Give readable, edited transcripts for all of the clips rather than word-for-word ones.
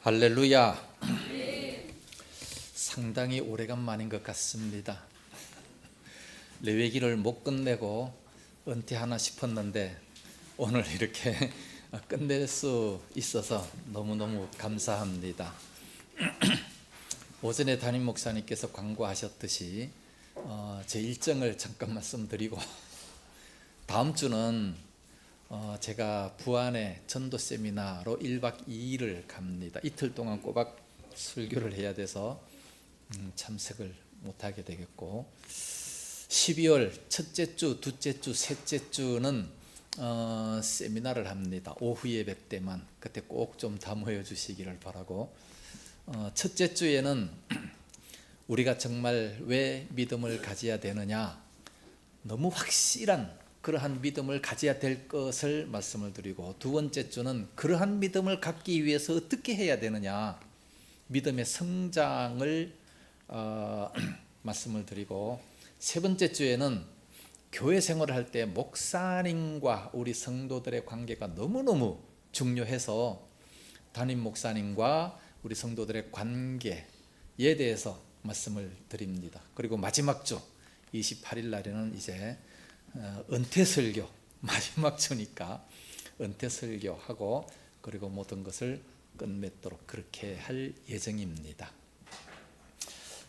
할렐루야. 상당히 오래간만인 것 같습니다. 레위기를 못 끝내고 은퇴하나 싶었는데 오늘 이렇게 끝낼 수 있어서 너무너무 감사합니다. 오전에 담임 목사님께서 광고하셨듯이 제 일정을 잠깐 말씀드리고 다음 주는 제가 부안에 전도 세미나로 1박 2일을 갑니다. 이틀 동안 꼬박 설교를 해야 돼서 참석을 못하게 되겠고, 12월 첫째 주, 둘째 주, 셋째 주는 세미나를 합니다. 오후 예배 때만. 그때 꼭 좀 다 모여 주시기를 바라고, 첫째 주에는 우리가 정말 왜 믿음을 가져야 되느냐, 너무 확실한 그러한 믿음을 가져야 될 것을 말씀을 드리고, 두 번째 주는 그러한 믿음을 갖기 위해서 어떻게 해야 되느냐, 믿음의 성장을 말씀을 드리고, 세 번째 주에는 교회 생활을 할 때 목사님과 우리 성도들의 관계가 너무너무 중요해서 담임 목사님과 우리 성도들의 관계에 대해서 말씀을 드립니다. 그리고 마지막 주 28일 날에는 이제 은퇴 설교, 마지막 주니까 은퇴 설교하고 그리고 모든 것을 끝맺도록 그렇게 할 예정입니다.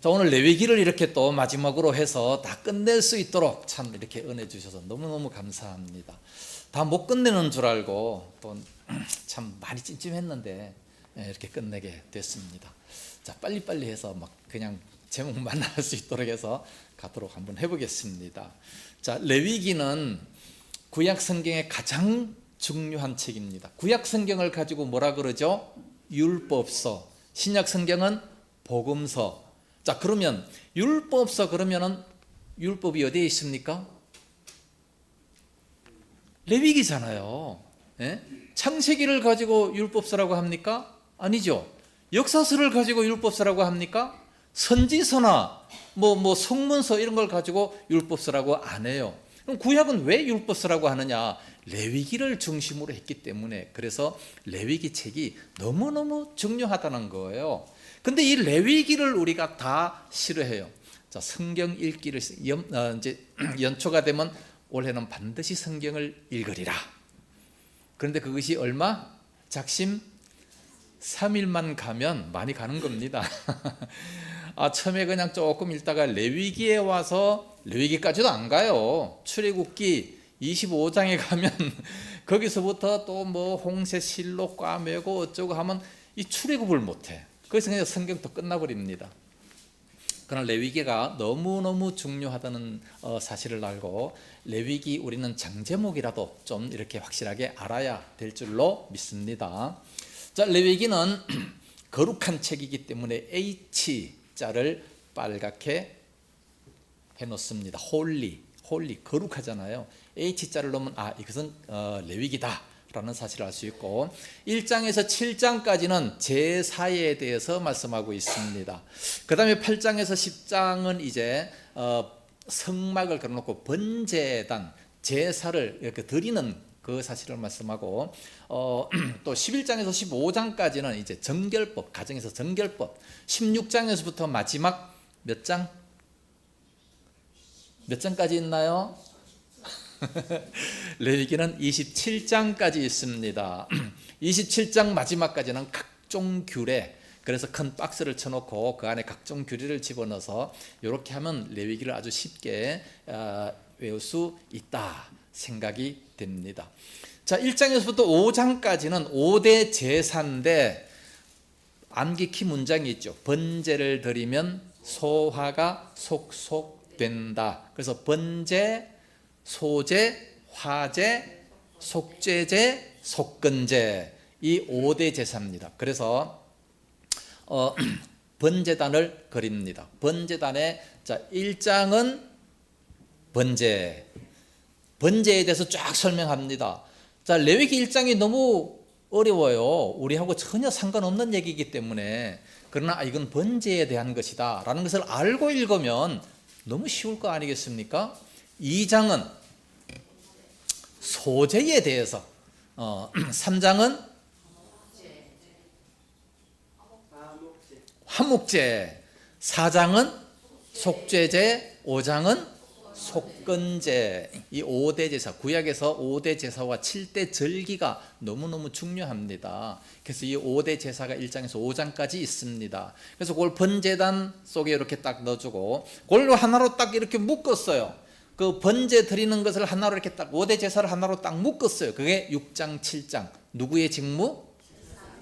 자, 오늘 레위기를 이렇게 또 마지막으로 해서 다 끝낼 수 있도록 참 이렇게 은혜 주셔서 너무너무 감사합니다. 다 못 끝내는 줄 알고 또 참 많이 찜찜했는데 이렇게 끝내게 됐습니다. 자, 빨리빨리 해서 막 그냥 제목만 할 수 있도록 해서 가도록 한번 해보겠습니다. 자, 레위기는 구약 성경의 가장 중요한 책입니다. 구약 성경을 가지고 뭐라 그러죠? 율법서. 신약 성경은 복음서. 자, 그러면 율법서, 그러면은 율법이 어디에 있습니까? 레위기잖아요. 예? 창세기를 가지고 율법서라고 합니까? 아니죠. 역사서를 가지고 율법서라고 합니까? 선지서나 뭐 성문서 이런 걸 가지고 율법서라고 안 해요. 그럼 구약은 왜 율법서라고 하느냐? 레위기를 중심으로 했기 때문에. 그래서 레위기 책이 너무너무 중요하다는 거예요. 근데 이 레위기를 우리가 다 싫어해요. 자, 성경 읽기를 이제 연초가 되면 올해는 반드시 성경을 읽으리라. 그런데 그것이 얼마? 작심 3일만 가면 많이 가는 겁니다. 처음에 그냥 조금 읽다가 레위기에 와서, 레위기까지도 안 가요. 출애굽기 25장에 가면 거기서부터 또 뭐 홍세실록 꽈매고 어쩌고 하면 이 출애굽을 못해. 그래서 그냥 성경도 끝나버립니다. 그러나 레위기가 너무너무 중요하다는 사실을 알고, 레위기 우리는 장제목이라도 좀 이렇게 확실하게 알아야 될 줄로 믿습니다. 자, 레위기는 거룩한 책이기 때문에 H자를 빨갛게 해놓습니다. 홀리, 거룩하잖아요. H자를 넣으면 이것은 레위기다 라는 사실을 알 수 있고, 1장에서 7장까지는 제사에 대해서 말씀하고 있습니다. 그 다음에 8장에서 10장은 이제 성막을 걸어놓고 번제단, 제사를 이렇게 드리는 그 사실을 말씀하고, 또 11장에서 15장까지는 이제 정결법, 가정에서 정결법, 16장에서부터 마지막 몇 장? 몇 장까지 있나요? 레위기는 27장까지 있습니다. 27장 마지막까지는 각종 규례, 그래서 큰 박스를 쳐놓고 그 안에 각종 규례를 집어넣어서 이렇게 하면 레위기를 아주 쉽게 외울 수 있다 생각이 됩니다. 자, 1장에서부터 5장까지는 5대 제사인데 암기키 문장이 있죠. 번제를 드리면 소화가 속속된다. 그래서 번제, 소제, 화제, 속죄제, 속건제, 이 5대 제사입니다. 그래서 번제단을 그립니다. 번제단에, 자, 1장은 번제에 대해서 쫙 설명합니다. 자, 레위기 1장이 너무 어려워요. 우리하고 전혀 상관없는 얘기이기 때문에. 그러나 이건 번제에 대한 것이다 라는 것을 알고 읽으면 너무 쉬울 거 아니겠습니까? 2장은 소제에 대해서, 3장은 화목제, 4장은 속죄제, 5장은 속건제. 이 5대 제사, 구약에서 5대 제사와 7대 절기가 너무너무 중요합니다. 그래서 이 5대 제사가 1장에서 5장까지 있습니다. 그래서 그걸 번제단 속에 이렇게 딱 넣어주고 그걸로 하나로 딱 이렇게 묶었어요. 그 번제 드리는 것을 하나로 이렇게 딱 5대 제사를 하나로 딱 묶었어요. 그게 6장 7장. 누구의 직무?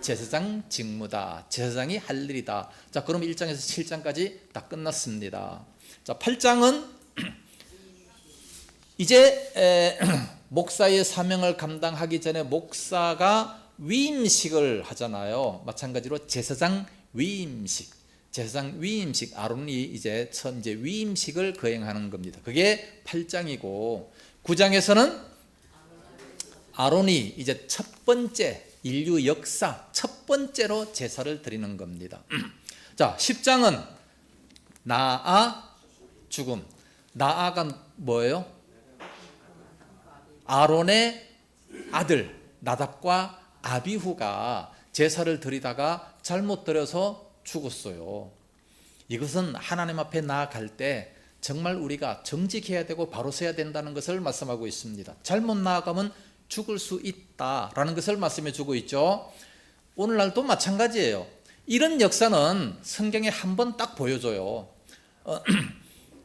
제사장 직무다. 제사장이 할 일이다. 자, 그럼 1장에서 7장까지 다 끝났습니다. 자, 8장은 이제 목사의 사명을 감당하기 전에 목사가 위임식을 하잖아요. 마찬가지로 제사장 위임식. 제사장 위임식, 아론이 이제 이제 위임식을 거행하는 겁니다. 그게 8장이고 9장에서는 아론이 이제 첫 번째 인류 역사 첫 번째로 제사를 드리는 겁니다. 자, 10장은 나아 죽음. 나아가 뭐예요? 아론의 아들 나답과 아비후가 제사를 드리다가 잘못 드려서 죽었어요. 이것은 하나님 앞에 나아갈 때 정말 우리가 정직해야 되고 바로 서야 된다는 것을 말씀하고 있습니다. 잘못 나아가면 죽을 수 있다라는 것을 말씀해 주고 있죠. 오늘날도 마찬가지예요. 이런 역사는 성경에 한 번 딱 보여줘요.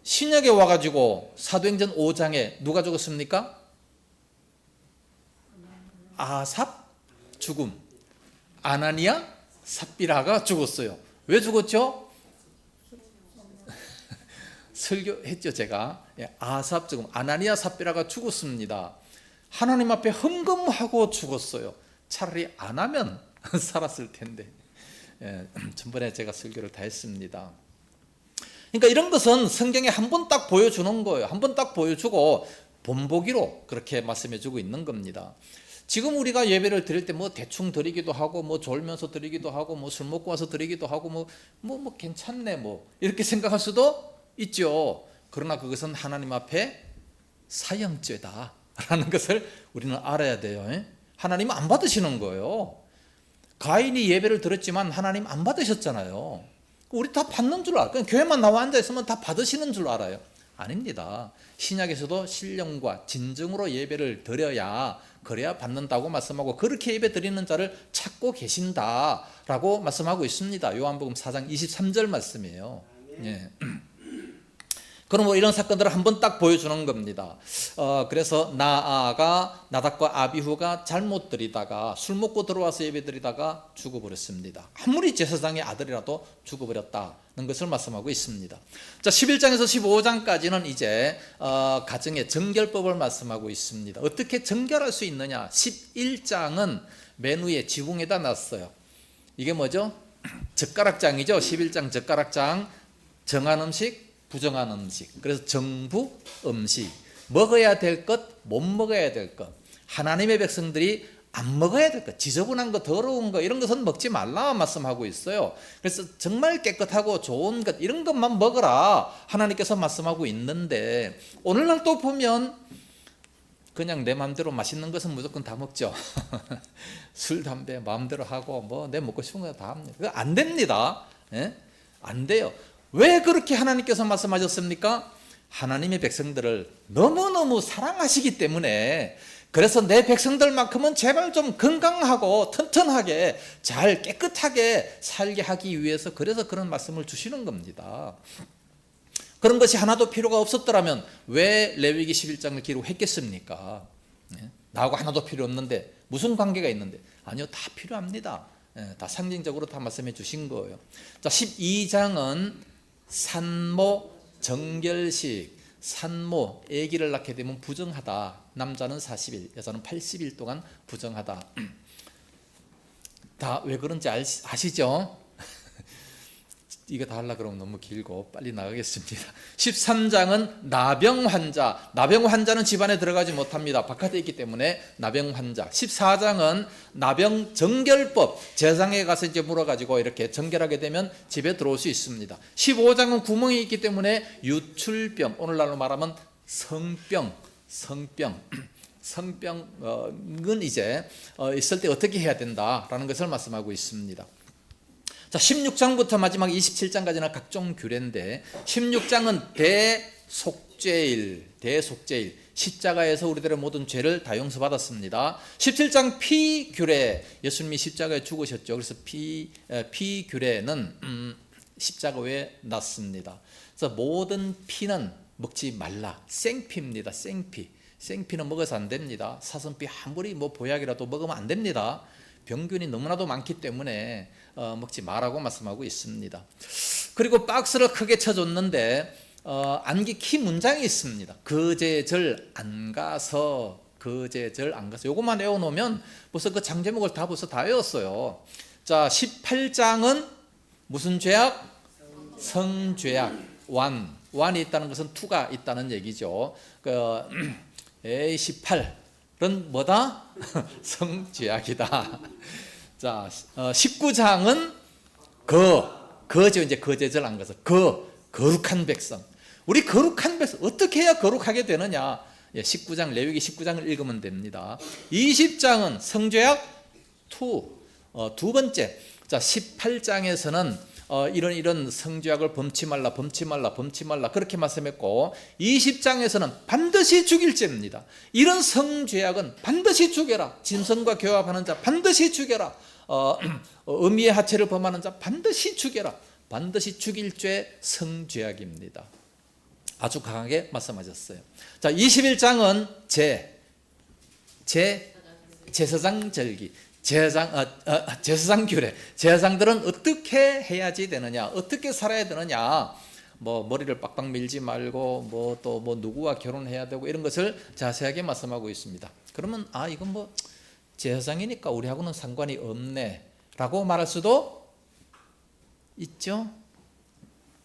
신약에 와가지고 사도행전 5장에 누가 죽었습니까? 아삽 죽음. 아나니아 삽비라가 죽었어요. 왜 죽었죠? 설교했죠 제가. 아삽 죽음, 아나니아 삽비라가 죽었습니다. 하나님 앞에 헌금하고 죽었어요. 차라리 안 하면 살았을 텐데. 전번에 제가 설교를 다 했습니다. 그러니까 이런 것은 성경에 한 번 딱 보여주는 거예요. 한 번 딱 보여주고 본보기로 그렇게 말씀해 주고 있는 겁니다. 지금 우리가 예배를 드릴 때 뭐 대충 드리기도 하고 뭐 졸면서 드리기도 하고 뭐 술 먹고 와서 드리기도 하고 뭐 괜찮네 뭐 이렇게 생각할 수도 있죠. 그러나 그것은 하나님 앞에 사형죄다라는 것을 우리는 알아야 돼요. 하나님은 안 받으시는 거예요. 가인이 예배를 드렸지만 하나님 안 받으셨잖아요. 우리 다 받는 줄 알아요. 그냥 교회만 나와 앉아 있으면 다 받으시는 줄 알아요. 아닙니다. 신약에서도 신령과 진정으로 예배를 드려야 그래야 받는다고 말씀하고 그렇게 예배 드리는 자를 찾고 계신다라고 말씀하고 있습니다. 요한복음 4장 23절 말씀이에요. 예. 그럼 뭐 이런 사건들을 한번 딱 보여주는 겁니다. 그래서 나아가 나답과 아비후가 잘못 드리다가 술 먹고 들어와서 예배 드리다가 죽어버렸습니다. 아무리 제사장의 아들이라도 죽어버렸다는 것을 말씀하고 있습니다. 자, 11장에서 15장까지는 이제 가정의 정결법을 말씀하고 있습니다. 어떻게 정결할 수 있느냐? 11장은 맨 위에 지붕에다 놨어요. 이게 뭐죠? 젓가락장이죠. 11장 젓가락장. 정한 음식, 부정한 음식. 그래서 정부 음식. 먹어야 될 것, 못 먹어야 될 것. 하나님의 백성들이 안 먹어야 될 것, 지저분한 거, 더러운 거 이런 것은 먹지 말라 말씀하고 있어요. 그래서 정말 깨끗하고 좋은 것 이런 것만 먹어라 하나님께서 말씀하고 있는데 오늘날 또 보면 그냥 내 마음대로 맛있는 것은 무조건 다 먹죠. 술, 담배 마음대로 하고 뭐 내 먹고 싶은 거 다 합니다. 그거 안 됩니다. 예? 안 돼요. 왜 그렇게 하나님께서 말씀하셨습니까? 하나님의 백성들을 너무너무 사랑하시기 때문에 그래서 내 백성들만큼은 제발 좀 건강하고 튼튼하게 잘 깨끗하게 살게 하기 위해서 그래서 그런 말씀을 주시는 겁니다. 그런 것이 하나도 필요가 없었더라면 왜 레위기 11장을 기록했겠습니까? 나하고 하나도 필요 없는데 무슨 관계가 있는데? 아니요, 다 필요합니다. 다 상징적으로 다 말씀해 주신 거예요. 자, 12장은 산모 정결식. 산모, 아기를 낳게 되면 부정하다. 남자는 40일, 여자는 80일 동안 부정하다. 다 왜 그런지 아시죠? 이거 다 하려고 그러면 너무 길고 빨리 나가겠습니다. 13장은 나병 환자. 나병 환자는 집안에 들어가지 못합니다. 바깥에 있기 때문에 나병 환자. 14장은 나병 정결법. 제사장에 가서 이제 물어가지고 이렇게 정결하게 되면 집에 들어올 수 있습니다. 15장은 구멍이 있기 때문에 유출병. 오늘날로 말하면 성병. 성병은 이제 있을 때 어떻게 해야 된다라는 것을 말씀하고 있습니다. 자, 16장부터 마지막 27장까지는 각종 규례인데 16장은 대속죄일, 십자가에서 우리들의 모든 죄를 다 용서받았습니다. 17장 피규례, 예수님이 십자가에 죽으셨죠. 그래서 피규례는 십자가 외에 났습니다. 그래서 모든 피는 먹지 말라. 생피입니다. 생피는 먹어서 안 됩니다. 사슴피 아무리 보약이라도 먹으면 안 됩니다. 병균이 너무나도 많기 때문에 먹지 말라고 말씀하고 있습니다. 그리고 박스를 크게 쳐줬는데 암기 키 문장이 있습니다. 거제절 안 가서 요것만 외워놓으면 벌써 그 장 제목을 벌써 다 외웠어요. 자, 18장은 무슨 죄악? 성죄악. 완이 있다는 것은 투가 있다는 얘기죠. 18은 뭐다? 성죄악이다. 자, 19장은 거죠. 이제 거제절 안 가서 거룩한 백성. 우리 거룩한 백성 어떻게 해야 거룩하게 되느냐? 19장 레위기 19장을 읽으면 됩니다. 20장은 성죄악 두 번째. 자, 18장에서는 이런 성죄악을 범치 말라 그렇게 말씀했고 20장에서는 반드시 죽일 죄입니다. 이런 성죄악은 반드시 죽여라. 짐승과 교합하는 자 반드시 죽여라. 어미의 하체를 범하는 자 반드시 죽여라. 반드시 죽일 죄 성죄악입니다. 아주 강하게 말씀하셨어요. 자, 21장은 제사장 절기, 제사장 규례. 제사장들은 어떻게 해야지 되느냐, 어떻게 살아야 되느냐, 머리를 빡빡 밀지 말고 또 누구와 결혼해야 되고 이런 것을 자세하게 말씀하고 있습니다. 그러면 이건 제사장이니까 우리하고는 상관이 없네라고 말할 수도 있죠.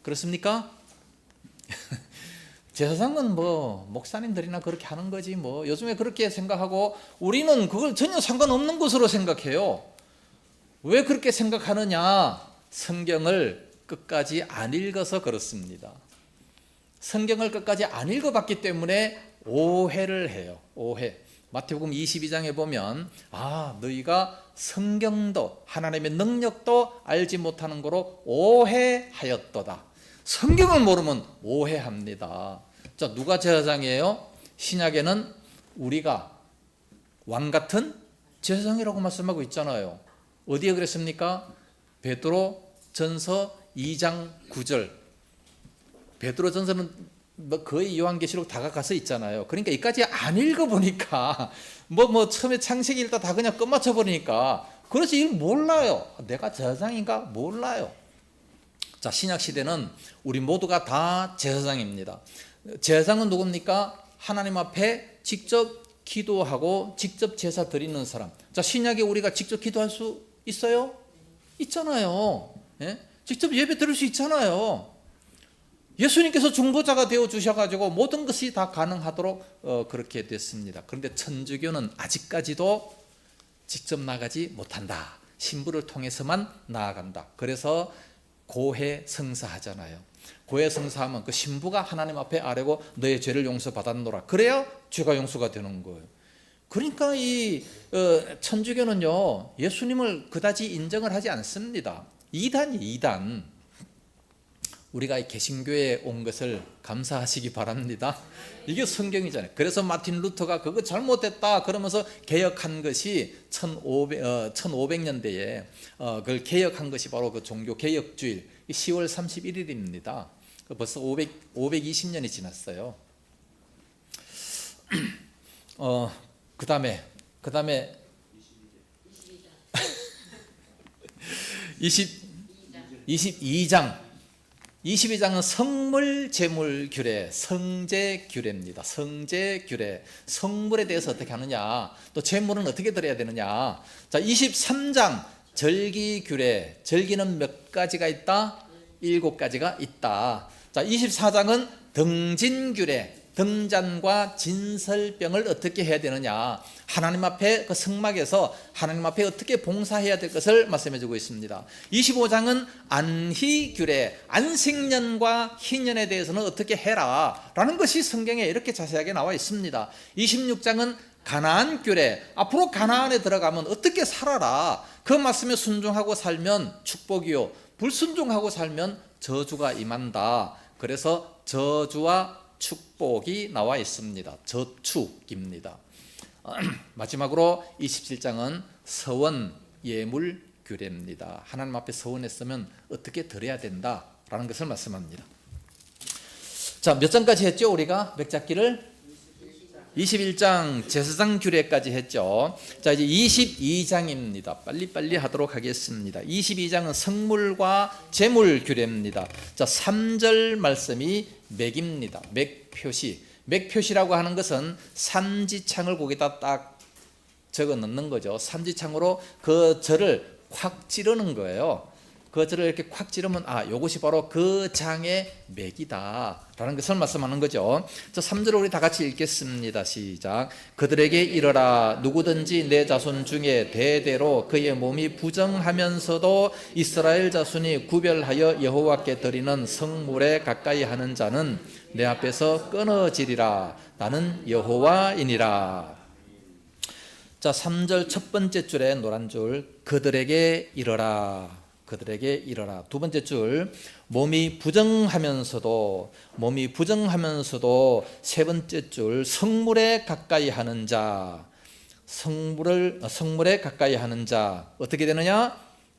그렇습니까? 제사장은 목사님들이나 그렇게 하는 거지 요즘에 그렇게 생각하고 우리는 그걸 전혀 상관없는 것으로 생각해요. 왜 그렇게 생각하느냐? 성경을 끝까지 안 읽어서 그렇습니다. 성경을 끝까지 안 읽어봤기 때문에 오해를 해요. 오해. 마태복음 22장에 보면 너희가 성경도 하나님의 능력도 알지 못하는 거로 오해하였도다. 성경을 모르면 오해합니다. 자, 누가 제사장이에요? 신약에는 우리가 왕 같은 제사장이라고 말씀하고 있잖아요. 어디에 그랬습니까? 베드로 전서 2장 9절. 베드로 전서는 거의 요한계시록 다가가서 있잖아요. 그러니까 이까지 안 읽어보니까 처음에 창세기 읽다 다 그냥 끝마쳐 버리니까 그래서 이걸 몰라요. 내가 제사장인가 몰라요. 자, 신약 시대는 우리 모두가 다 제사장입니다. 제사장은 누굽니까? 하나님 앞에 직접 기도하고 직접 제사 드리는 사람. 자, 신약에 우리가 직접 기도할 수 있어요? 있잖아요. 예? 직접 예배 드릴 수 있잖아요. 예수님께서 중보자가 되어 주셔가지고 모든 것이 다 가능하도록 그렇게 됐습니다. 그런데 천주교는 아직까지도 직접 나가지 못한다. 신부를 통해서만 나아간다. 그래서 고해 성사하잖아요. 고해 성사하면 그 신부가 하나님 앞에 아뢰고 너의 죄를 용서받았노라. 그래야 죄가 용서가 되는 거예요. 그러니까 이 천주교는요, 예수님을 그다지 인정을 하지 않습니다. 이단. 우리가 개신교에 온 것을 감사하시기 바랍니다. 이게 성경이잖아요. 그래서 마틴 루터가 그거 잘못됐다 그러면서 개혁한 것이 1500년대에 그걸 개혁한 것이 바로 그 종교 개혁주일 10월 31일입니다. 벌써 520년이 지났어요. 그 다음에 22장은 성물 제물 규례, 성제 규례입니다. 성제 규례, 성물에 대해서 어떻게 하느냐, 또 제물은 어떻게 드려야 되느냐. 자, 23장 절기 규례, 절기는 몇 가지가 있다? 7가지가 있다. 자, 24장은 등진 규례, 등잔과 진설병을 어떻게 해야 되느냐, 하나님 앞에 그 성막에서 하나님 앞에 어떻게 봉사해야 될 것을 말씀해 주고 있습니다. 25장은 안희규례, 안식년과 희년에 대해서는 어떻게 해라 라는 것이 성경에 이렇게 자세하게 나와 있습니다. 26장은 가나안 귤에 앞으로 가나안에 들어가면 어떻게 살아라. 그 말씀에 순종하고 살면 축복이요, 불순종하고 살면 저주가 임한다. 그래서 저주와 축복이 나와 있습니다. 저축입니다. 마지막으로 27장은 서원 예물 규례입니다. 하나님 앞에 서원했으면 어떻게 드려야 된다라는 것을 말씀합니다. 자, 몇 장까지 했죠? 우리가 맥잡기를 21장 제사장 규례까지 했죠. 자, 이제 22장입니다. 빨리빨리 하도록 하겠습니다. 22장은 성물과 제물 규례입니다. 자, 3절 말씀이 맥입니다. 맥표시. 맥표시라고 하는 것은 삼지창을 거기다 딱 적어 넣는 거죠. 삼지창으로 그 절을 콱 찌르는 거예요. 그 절을 이렇게 콱 찌르면 이것이 바로 그 장의 맥이다 라는 것을 말씀하는 거죠. 자, 3절을 우리 다 같이 읽겠습니다. 시작. 그들에게 이르라. 누구든지 내 자손 중에 대대로 그의 몸이 부정하면서도 이스라엘 자손이 구별하여 여호와께 드리는 성물에 가까이 하는 자는 내 앞에서 끊어지리라. 나는 여호와이니라. 자, 3절 첫 번째 줄에 노란 줄, 그들에게 이르라. 그들에게 이르라. 두 번째 줄, 몸이 부정하면서도 세 번째 줄, 성물에 가까이 하는 자. 성물에 가까이 하는 자 어떻게 되느냐?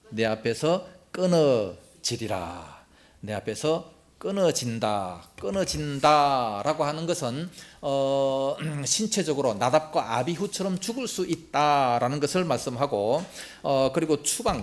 내 앞에서 끊어지리라. 내 앞에서 끊어진다라고 하는 것은 신체적으로 나답과 아비후처럼 죽을 수 있다라는 것을 말씀하고, 그리고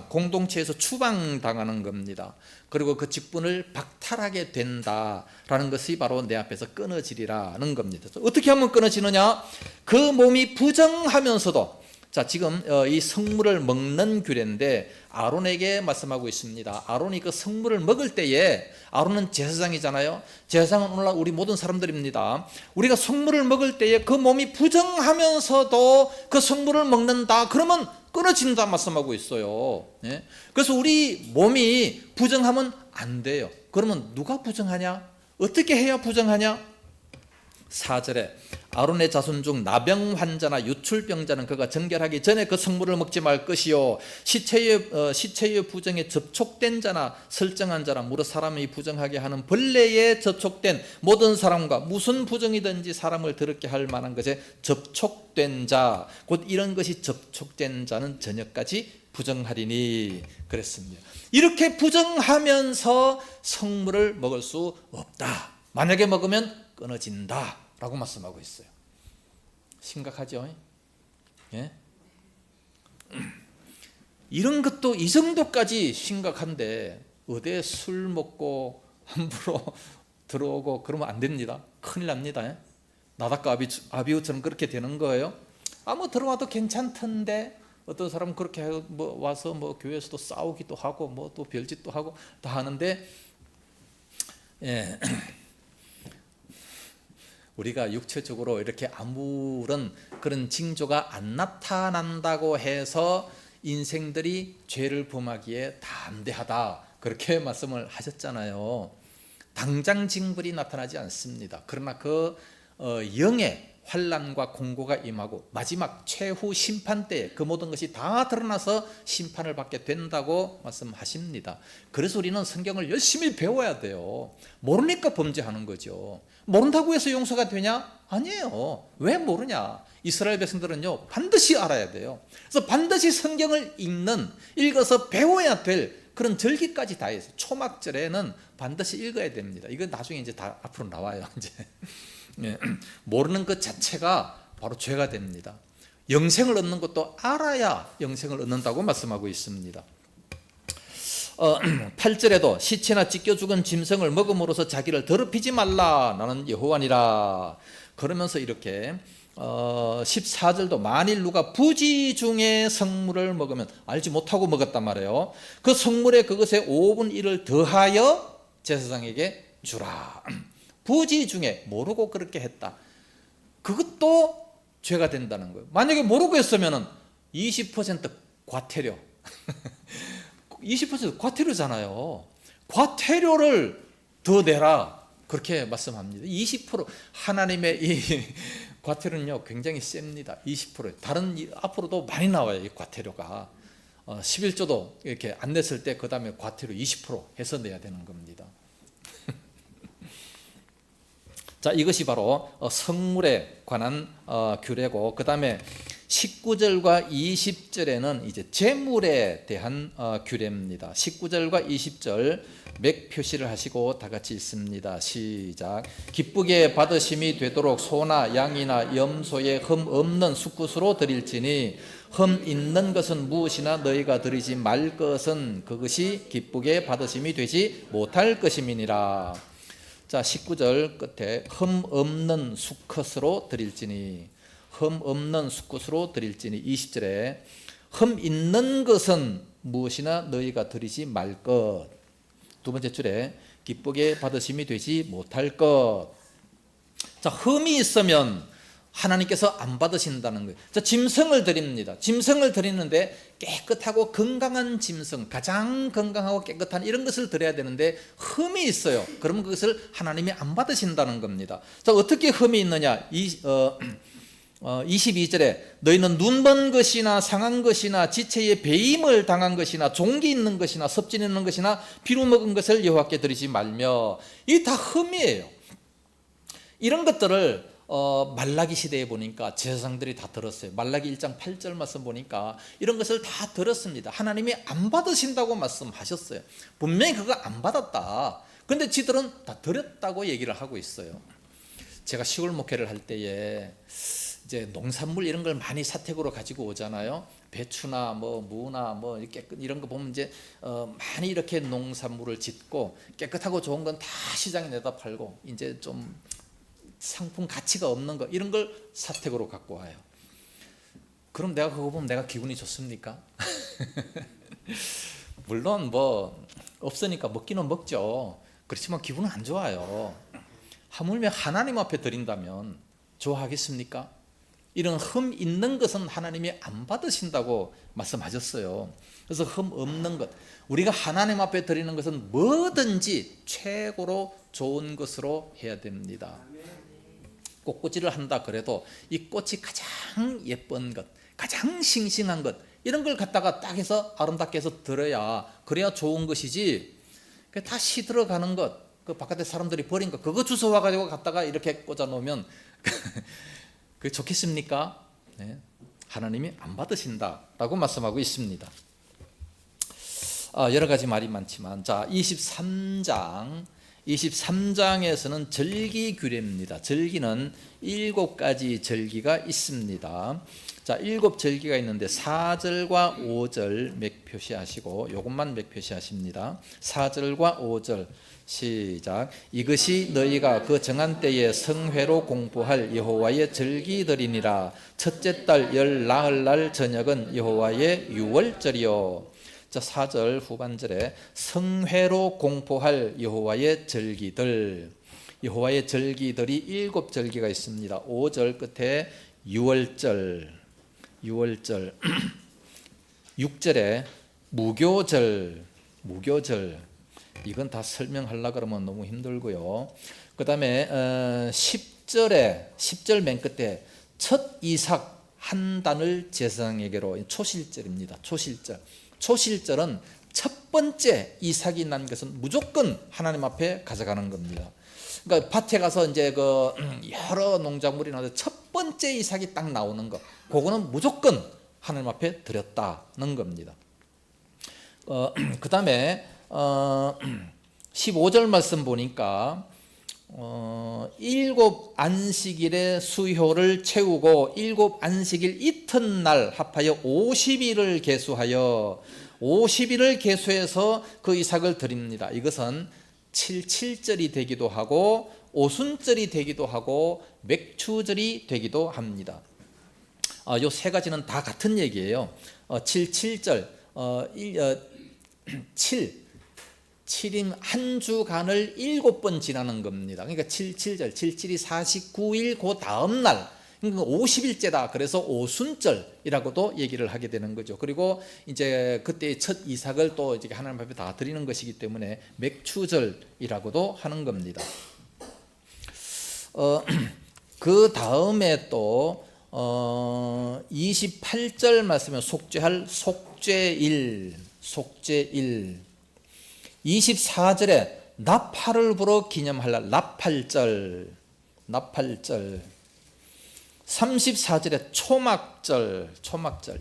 공동체에서 추방당하는 겁니다. 그리고 그 직분을 박탈하게 된다라는 것이 바로 내 앞에서 끊어지리라는 겁니다. 어떻게 하면 끊어지느냐? 그 몸이 부정하면서도, 자, 지금 이 성물을 먹는 규례인데 아론에게 말씀하고 있습니다. 아론이 그 성물을 먹을 때에, 아론은 제사장이잖아요. 제사장은 오늘날 우리 모든 사람들입니다. 우리가 성물을 먹을 때에 그 몸이 부정하면서도 그 성물을 먹는다, 그러면 끊어진다 말씀하고 있어요. 예? 그래서 우리 몸이 부정하면 안 돼요. 그러면 누가 부정하냐? 어떻게 해야 부정하냐? 4절에 아론의 자손 중 나병 환자나 유출병자는 그가 정결하기 전에 그 성물을 먹지 말 것이요, 시체의 부정에 접촉된 자나 설정한 자나 무릇 사람이 부정하게 하는 벌레에 접촉된 모든 사람과 무슨 부정이든지 사람을 더럽게 할 만한 것에 접촉된 자, 곧 이런 것이 접촉된 자는 저녁까지 부정하리니 그랬습니다. 이렇게 부정하면서 성물을 먹을 수 없다. 만약에 먹으면 끊어진다 라고 말씀하고 있어요. 심각하죠? 예? 이런 것도 이 정도까지 심각한데 어디에 술 먹고 함부로 들어오고 그러면 안 됩니다. 큰일 납니다. 예? 나답과 아비후처럼 그렇게 되는 거예요. 들어와도 괜찮던데 어떤 사람은 그렇게 와서 교회에서도 싸우기도 하고 또 별짓도 하고 다 하는데, 예. 우리가 육체적으로 이렇게 아무런 그런 징조가 안 나타난다고 해서 인생들이 죄를 범하기에 담대하다, 그렇게 말씀을 하셨잖아요. 당장 징벌이 나타나지 않습니다. 그러나 그 영의 환난과 공고가 임하고 마지막 최후 심판 때에 그 모든 것이 다 드러나서 심판을 받게 된다고 말씀하십니다. 그래서 우리는 성경을 열심히 배워야 돼요. 모르니까 범죄하는 거죠. 모른다고 해서 용서가 되냐? 아니에요. 왜 모르냐? 이스라엘 백성들은요, 반드시 알아야 돼요. 그래서 반드시 성경을 읽어서 배워야 될 그런 절기까지 다 해서 초막절에는 반드시 읽어야 됩니다. 이거 나중에 이제 다 앞으로 나와요. 이제 모르는 것 자체가 바로 죄가 됩니다. 영생을 얻는 것도 알아야 영생을 얻는다고 말씀하고 있습니다. 8절에도 시체나 찢겨 죽은 짐승을 먹음으로써 자기를 더럽히지 말라. 나는 여호와니라. 그러면서 이렇게 14절도 만일 누가 부지 중에 성물을 먹으면, 알지 못하고 먹었단 말이에요. 그 성물에 그것의 5분 1을 더하여 제사장에게 주라. 부지 중에 모르고 그렇게 했다. 그것도 죄가 된다는 거예요. 만약에 모르고 했으면 20% 과태료. 20% 과태료잖아요. 과태료를 더 내라. 그렇게 말씀합니다. 20% 하나님의 이 과태료는요 굉장히 셉니다. 20%. 앞으로도 많이 나와요. 이 과태료가 11조도 이렇게 안 냈을 때 그 다음에 과태료 20% 해서 내야 되는 겁니다. 자, 이것이 바로 성물에 관한 규례고, 그 다음에 19절과 20절에는 이제 재물에 대한 규례입니다. 19절과 20절 맥 표시를 하시고 다 같이 읽습니다. 시작. 기쁘게 받으심이 되도록 소나 양이나 염소의 흠 없는 수컷으로 드릴지니 흠 있는 것은 무엇이나 너희가 드리지 말 것은 그것이 기쁘게 받으심이 되지 못할 것임이니라. 자, 19절 끝에 흠 없는 수컷으로 드릴지니, 흠 없는 수컷으로 드릴지니, 20절에 흠 있는 것은 무엇이나 너희가 드리지 말 것. 두 번째 줄에 기쁘게 받으심이 되지 못할 것. 자, 흠이 있으면 하나님께서 안 받으신다는 거예요. 자, 짐승을 드립니다. 짐승을 드리는데 깨끗하고 건강한 짐승, 가장 건강하고 깨끗한 이런 것을 드려야 되는데 흠이 있어요. 그러면 그것을 하나님이 안 받으신다는 겁니다. 자, 어떻게 흠이 있느냐? 22절에 너희는 눈먼 것이나 상한 것이나 지체에 배임을 당한 것이나 종기 있는 것이나 섭진 있는 것이나 비루 먹은 것을 여호와께 드리지 말며, 이게 다 흠이에요. 이런 것들을 말라기 시대에 보니까 제사장들이 다 들었어요. 말라기 1장 8절 말씀 보니까 이런 것을 다 들었습니다. 하나님이 안 받으신다고 말씀하셨어요. 분명히 그거 안 받았다. 근데 지들은 다 들었다고 얘기를 하고 있어요. 제가 시골 목회를 할 때에 이제 농산물 이런 걸 많이 사택으로 가지고 오잖아요. 배추나 뭐 무나 뭐 이런 거 보면 이제 많이 이렇게 농산물을 짓고 깨끗하고 좋은 건 다 시장에 내다 팔고 이제 좀 상품 가치가 없는 거 이런 걸 사택으로 갖고 와요. 그럼 내가 그거 보면 내가 기분이 좋습니까? 물론 뭐 없으니까 먹기는 먹죠. 그렇지만 기분은 안 좋아요. 하물며 하나님 앞에 드린다면 좋아하겠습니까? 이런 흠 있는 것은 하나님이 안 받으신다고 말씀하셨어요. 그래서 흠 없는 것, 우리가 하나님 앞에 드리는 것은 뭐든지 최고로 좋은 것으로 해야 됩니다. 꽃꽂이를 한다 그래도 이 꽃이 가장 예쁜 것, 가장 싱싱한 것, 이런 걸 갖다가 딱 해서 아름답게 해서 드려야, 그래야 좋은 것이지, 다 시들어가는 것, 그 바깥에 사람들이 버린 것, 그거 주워와 가지고 갖다가 이렇게 꽂아 놓으면 그게 좋겠습니까? 네. 하나님이 안 받으신다라고 말씀하고 있습니다. 여러 가지 말이 많지만, 자, 23장에서는 절기 규례입니다. 절기는 7가지 절기가 있습니다. 자, 7절기가 있는데 4절과 5절 맥 표시하시고 요것만 맥 표시하십니다. 4절과 5절 시작. 이것이 너희가 그 정한 때에 성회로 공포할 여호와의 절기들이니라. 첫째 달 열 나흘날 저녁은 여호와의 유월절이요. 자, 4절 후반절에 성회로 공포할 여호와의 절기들, 여호와의 절기들이 7절기가 있습니다. 5절 끝에 유월절 6절에 무교절, 이건 다 설명하려고 그러면 너무 힘들고요. 그 다음에 10절 맨 끝에 첫 이삭 한 단을 제사장에게로, 초실절입니다. 초실절은 첫 번째 이삭이 난 것은 무조건 하나님 앞에 가져가는 겁니다. 그러니까 밭에 가서 이제 그 여러 농작물이 나서 첫 번째 이삭이 딱 나오는 거, 그거는 무조건 하나님 앞에 드렸다는 겁니다. 그 다음에 15절 말씀 보니까 7 안식일의 수효를 채우고 7 안식일 이튿날 합하여 50일을 계수하여 50일을 계수해서 그 이삭을 드립니다. 이것은 77절이 되기도 하고 오순절이 되기도 하고 맥추절이 되기도 합니다. 요 세 가지는 다 같은 얘기예요. 77절 7인 한 주간을 7번 지나는 겁니다. 그러니까 77절, 77이 49일 그 다음 날, 그러니까 50일째다. 그래서 오순절이라고도 얘기를 하게 되는 거죠. 그리고 이제 그때 첫 이삭을 또 이제 하나님 앞에 다 드리는 것이기 때문에 맥추절이라고도 하는 겁니다. 그 다음에 또 28절 말씀에 속죄할 속죄일 24절에 나팔을 불어 기념할 날 나팔절 34절에 초막절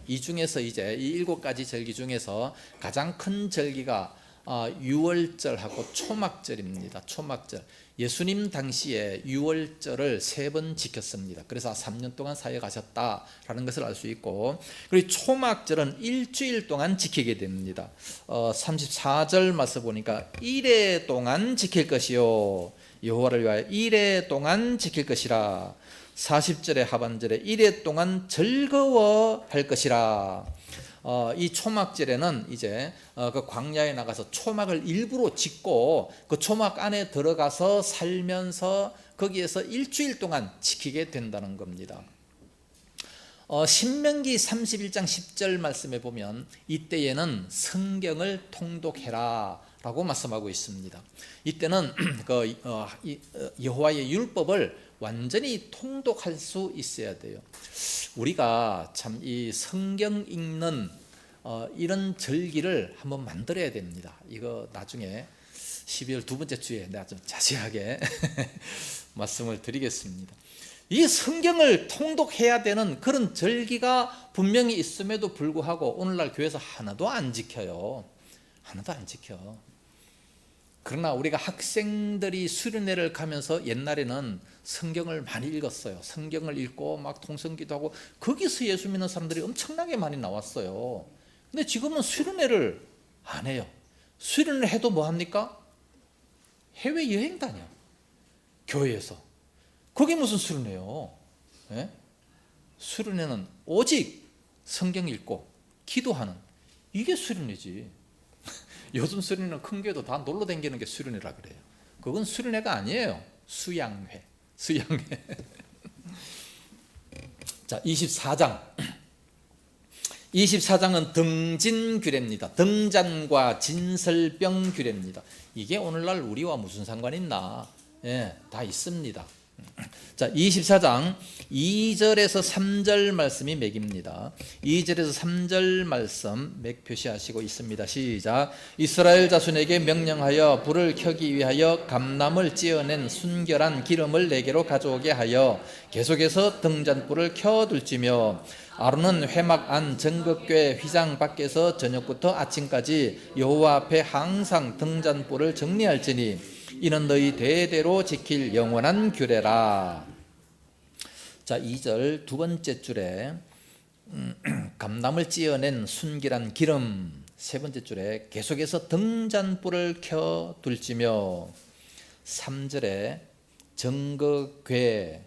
이 중에서 이제 이 7가지 절기 중에서 가장 큰 절기가 유월절하고 초막절입니다. 초막절. 예수님 당시에 유월절을 3번 지켰습니다. 그래서 3년 동안 사역하셨다라는 것을 알 수 있고, 그리고 초막절은 일주일 동안 지키게 됩니다. 34절 말씀 보니까 이레 동안 지킬 것이요 여호와를 위하여 이레 동안 지킬 것이라. 40절의 하반절에 이레 동안 즐거워할 것이라. 이 초막절에는 이제 그 광야에 나가서 초막을 일부러 짓고 그 초막 안에 들어가서 살면서 거기에서 일주일 동안 지키게 된다는 겁니다. 신명기 31장 10절 말씀에 보면 이때에는 성경을 통독해라 라고 말씀하고 있습니다. 이때는 여호와의 율법을 완전히 통독할 수 있어야 돼요. 우리가 참 이 성경 읽는 이런 절기를 한번 만들어야 됩니다. 이거 나중에 12월 두 번째 주에 내가 좀 자세하게 말씀을 드리겠습니다. 이 성경을 통독해야 되는 그런 절기가 분명히 있음에도 불구하고 오늘날 교회에서 하나도 안 지켜요. 하나도 안 지켜. 그러나 우리가 학생들이 수련회를 가면서 옛날에는 성경을 많이 읽었어요. 성경을 읽고 막 통성기도 하고 거기서 예수 믿는 사람들이 엄청나게 많이 나왔어요. 근데 지금은 수련회를 안 해요. 수련을 해도 뭐 합니까? 해외여행 다녀. 교회에서. 그게 무슨 수련회요? 예? 수련회는 오직 성경 읽고 기도하는 이게 수련회지. 요즘 수련회는 큰 교회도 다 놀러 다니는 게 수련회라 그래요. 그건 수련회가 아니에요. 수양회. 자, 24장은 등진규례입니다. 등잔과 진설병 규례입니다. 이게 오늘날 우리와 무슨 상관이 있나? 예, 다 있습니다. 자, 24장 2절에서 3절 말씀이 맥입니다. 2절에서 3절 말씀 맥 표시하시고 있습니다. 시작. 이스라엘 자손에게 명령하여 불을 켜기 위하여 감람을 찧어낸 순결한 기름을 내게로 가져오게 하여 계속해서 등잔불을 켜둘지며 아론은 회막 안 정극궤 휘장 밖에서 저녁부터 아침까지 여호와 앞에 항상 등잔불을 정리할지니 이는 너희 대대로 지킬 영원한 규례라. 자, 2절 두 번째 줄에 감람을 찧어낸 순결한 기름, 세 번째 줄에 계속해서 등잔불을 켜둘지며 3절에 정극궤